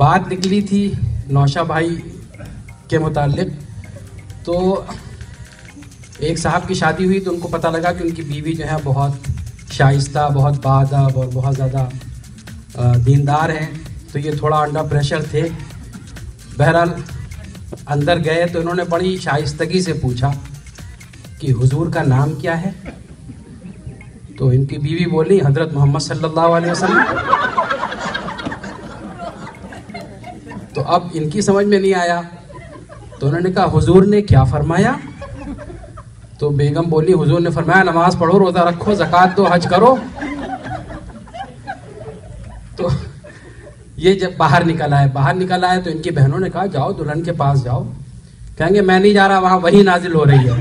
बात निकली थी नौशा भाई के मुतालिक। तो एक साहब की शादी हुई तो उनको पता लगा कि उनकी बीवी जो है बहुत शाइस्ता, बहुत बाअदब और बहुत ज़्यादा दीनदार हैं। तो ये थोड़ा अंडर प्रेशर थे। बहरहाल अंदर गए तो इन्होंने बड़ी शाइस्तगी से पूछा कि हुजूर का नाम क्या है। तो इनकी बीवी बोली हज़रत मोहम्मद सल्लल्लाहु अलैहि वसल्लम। तो अब इनकी समझ में नहीं आया तो उन्होंने कहा हुजूर ने क्या फरमाया। तो बेगम बोली हुजूर ने फरमाया नमाज पढ़ो, रोज़ा रखो, ज़कात दो, हज करो। तो ये जब बाहर निकल आए तो इनकी बहनों ने कहा जाओ दुल्हन के पास जाओ। कहेंगे मैं नहीं जा रहा, वहां वही नाजिल हो रही है।